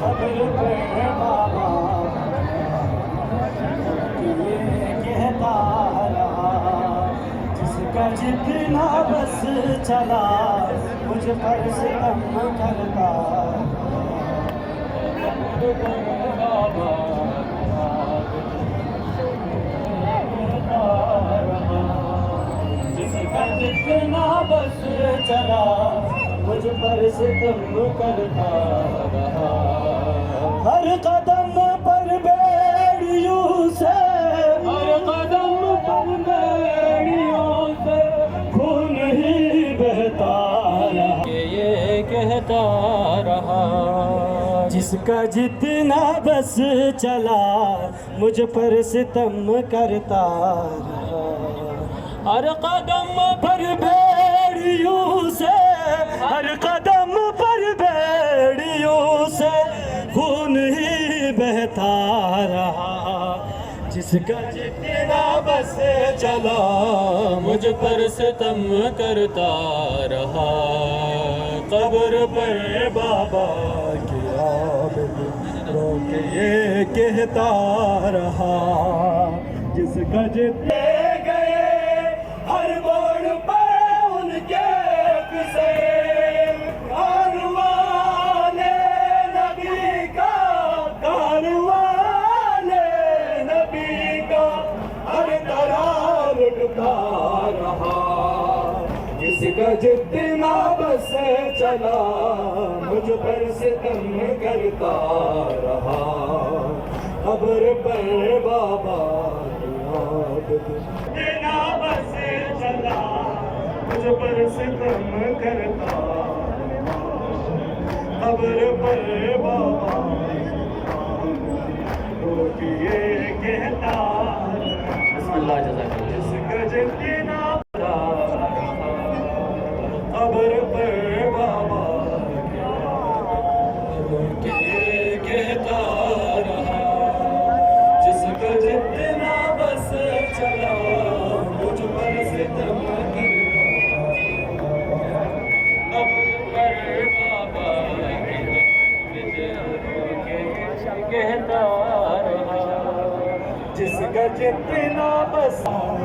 قبر پہ بابا یہ کہتا رہا، جس کا جتنا بس چلا مجھ پر ستم کرتا جس کا جتنا بس چلا مجھ پر ستم کرتا رہا، ہر قدم پر بیڑیوں سے، ہر قدم پر بیڑیوں سے خون ہی بہتا رہا، یہ کہتا رہا، جس کا جتنا بس چلا مجھ پر ستم کرتا رہا، ہر قدم پر بیڑیوں سے، ہر قدم پر بیڑیوں سے خون ہی بہتا رہا، جس کا جتنا بس چلا مجھ پر ستم کرتا رہا، قبر پر بابا کی عابد رو کے یہ کہتا رہا، جس کا جتنے جس کا جتنا بس چلا مجھ پر ستم کرتا رہا، قبر پر بابا کی عابد جتنا بس چلا مجھ پر ستم کرتا رہا، قبر پر بابا رو کے یہ کہتا بسم اللہ جزاک اللہ، جس کا جتنا قبر پر بابا یہ کہتا رہا، جس کا جتنا بس چلا مجھ پر ستم کرتا، قبر پر بابا کہتا رہا، جس کا جتنا بس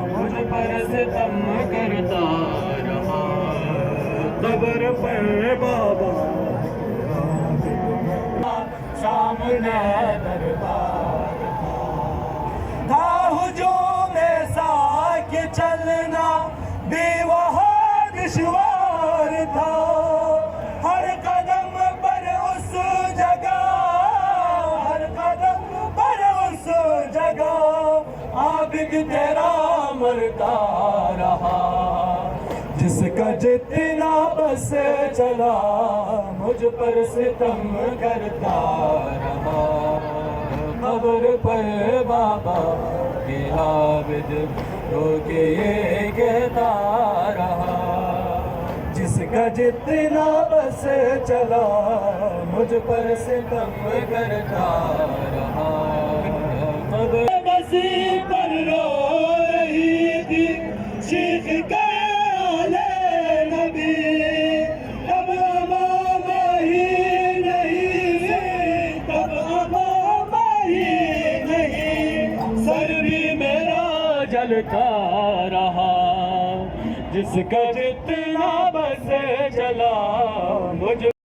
مجھ پر ستم کرتا رہا، قبر پر بابا سامنے دربار تھا، ہجوم ایسا کہ چلنا بھی وہاں دشوار تھا، ہر قدم پر اس جگہ، ہر قدم پر اس جگہ عابد تیرا مرتا رہا، جس کا جتنا بس چلا مجھ پر ستم کرتا رہا، قبر پر بابا کے عابد رو کے یہ کہتا رہا، جس کا جتنا بس چلا مجھ پر ستم کرتا رہا، قبر بسی پر رو رہی تھی شیخ کا جلتا رہا، جس کا جتنا بس چلا